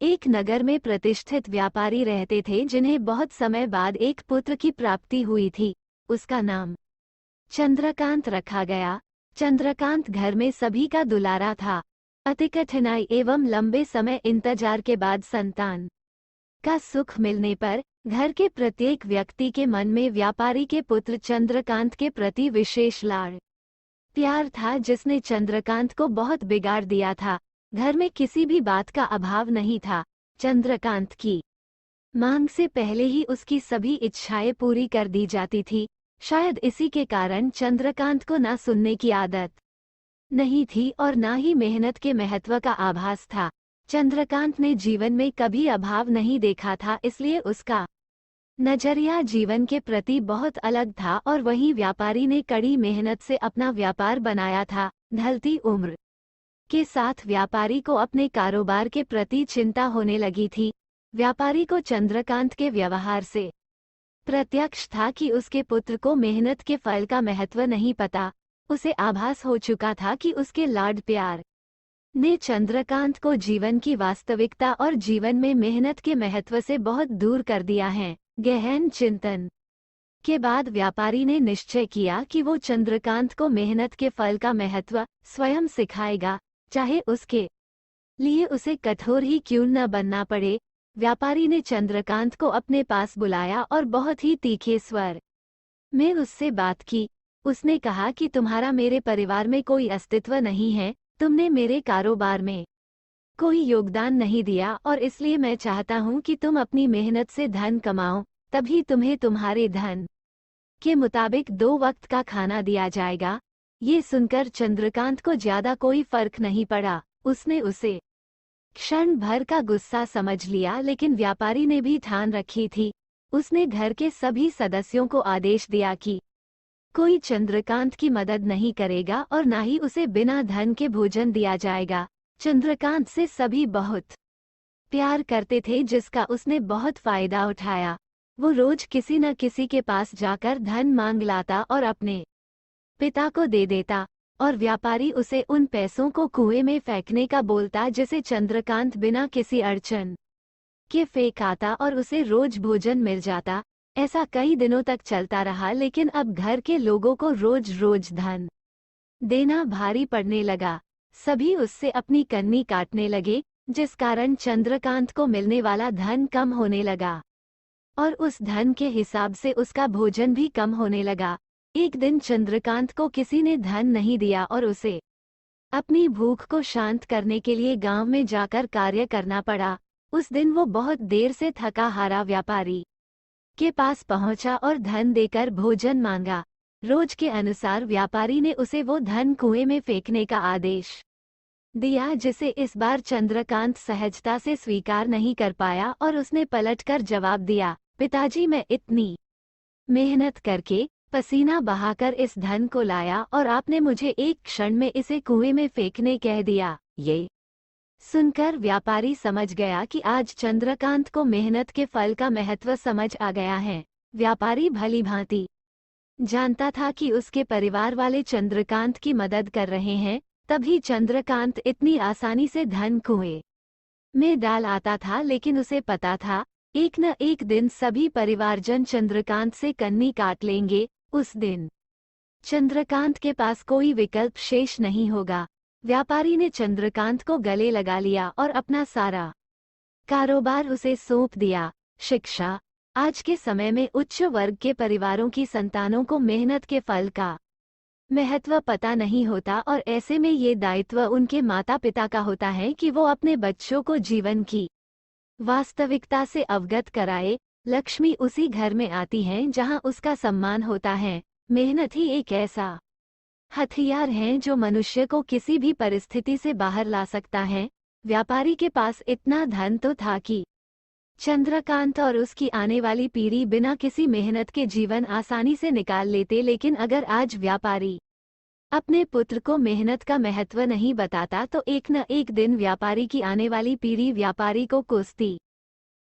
एक नगर में प्रतिष्ठित व्यापारी रहते थे जिन्हें बहुत समय बाद एक पुत्र की प्राप्ति हुई थी। उसका नाम चंद्रकांत रखा गया। चंद्रकांत घर में सभी का दुलारा था। अति कठिनाई एवं लंबे समय इंतजार के बाद संतान का सुख मिलने पर घर के प्रत्येक व्यक्ति के मन में व्यापारी के पुत्र चंद्रकांत के प्रति विशेष लाड़ प्यार था, जिसने चंद्रकांत को बहुत बिगाड़ दिया था। घर में किसी भी बात का अभाव नहीं था। चंद्रकांत की मांग से पहले ही उसकी सभी इच्छाएं पूरी कर दी जाती थी। शायद इसी के कारण चंद्रकांत को ना सुनने की आदत नहीं थी और ना ही मेहनत के महत्व का आभास था। चंद्रकांत ने जीवन में कभी अभाव नहीं देखा था, इसलिए उसका नजरिया जीवन के प्रति बहुत अलग था। और वहीं व्यापारी ने कड़ी मेहनत से अपना व्यापार बनाया था। ढलती उम्र के साथ व्यापारी को अपने कारोबार के प्रति चिंता होने लगी थी। व्यापारी को चंद्रकांत के व्यवहार से प्रत्यक्ष था कि उसके पुत्र को मेहनत के फल का महत्व नहीं पता। उसे आभास हो चुका था कि उसके लाड प्यार ने चंद्रकांत को जीवन की वास्तविकता और जीवन में मेहनत के महत्व से बहुत दूर कर दिया है। गहन चिंतन के बाद व्यापारी ने निश्चय किया कि वो चंद्रकांत को मेहनत के फल का महत्व स्वयं सिखाएगा, चाहे उसके लिए उसे कठोर ही क्यों न बनना पड़े। व्यापारी ने चंद्रकांत को अपने पास बुलाया और बहुत ही तीखे स्वर में उससे बात की। उसने कहा कि तुम्हारा मेरे परिवार में कोई अस्तित्व नहीं है, तुमने मेरे कारोबार में कोई योगदान नहीं दिया और इसलिए मैं चाहता हूं कि तुम अपनी मेहनत से धन कमाओ, तभी तुम्हें तुम्हारे धन के मुताबिक 2 वक्त का खाना दिया जाएगा। ये सुनकर चंद्रकांत को ज्यादा कोई फर्क नहीं पड़ा। उसने उसे क्षण भर का गुस्सा समझ लिया, लेकिन व्यापारी ने भी ठान रखी थी। उसने घर के सभी सदस्यों को आदेश दिया कि कोई चंद्रकांत की मदद नहीं करेगा और न ही उसे बिना धन के भोजन दिया जाएगा। चंद्रकांत से सभी बहुत प्यार करते थे, जिसका उसने बहुत फायदा उठाया। वो रोज किसी न किसी के पास जाकर धन मांग लाता और अपने पिता को दे देता, और व्यापारी उसे उन पैसों को कुएं में फेंकने का बोलता, जिसे चंद्रकांत बिना किसी अड़चन के फेंक आता और उसे रोज भोजन मिल जाता। ऐसा कई दिनों तक चलता रहा, लेकिन अब घर के लोगों को रोज रोज धन देना भारी पड़ने लगा। सभी उससे अपनी कन्नी काटने लगे, जिस कारण चंद्रकांत को मिलने वाला धन कम होने लगा और उस धन के हिसाब से उसका भोजन भी कम होने लगा। एक दिन चंद्रकांत को किसी ने धन नहीं दिया और उसे अपनी भूख को शांत करने के लिए गांव में जाकर कार्य करना पड़ा। उस दिन वो बहुत देर से थका हारा व्यापारी के पास पहुंचा और धन देकर भोजन मांगा। रोज के अनुसार व्यापारी ने उसे वो धन कुएं में फेंकने का आदेश दिया, जिसे इस बार चंद्रकांत सहजता से स्वीकार नहीं कर पाया और उसने पलटकर जवाब दिया, पिताजी, मैं इतनी मेहनत करके पसीना बहाकर इस धन को लाया और आपने मुझे एक क्षण में इसे कुएं में फेंकने कह दिया। ये सुनकर व्यापारी समझ गया कि आज चंद्रकांत को मेहनत के फल का महत्व समझ आ गया है। व्यापारी भलीभांति जानता था कि उसके परिवार वाले चंद्रकांत की मदद कर रहे हैं, तभी चंद्रकांत इतनी आसानी से धन कुएं में डाल आता था। लेकिन उसे पता था, एक न एक दिन सभी परिवारजन चंद्रकांत से कन्नी काट लेंगे। उस दिन चंद्रकांत के पास कोई विकल्प शेष नहीं होगा। व्यापारी ने चंद्रकांत को गले लगा लिया और अपना सारा कारोबार उसे सौंप दिया। शिक्षा। आज के समय में उच्च वर्ग के परिवारों की संतानों को मेहनत के फल का महत्व पता नहीं होता और ऐसे में ये दायित्व उनके माता पिता का होता है कि वो अपने बच्चों को जीवन की वास्तविकता से अवगत कराए। लक्ष्मी उसी घर में आती है जहां उसका सम्मान होता है। मेहनत ही एक ऐसा हथियार है जो मनुष्य को किसी भी परिस्थिति से बाहर ला सकता है। व्यापारी के पास इतना धन तो था कि चंद्रकांत और उसकी आने वाली पीढ़ी बिना किसी मेहनत के जीवन आसानी से निकाल लेते, लेकिन अगर आज व्यापारी अपने पुत्र को मेहनत का महत्व नहीं बताता तो एक न एक दिन व्यापारी की आने वाली पीढ़ी व्यापारी को कोसती।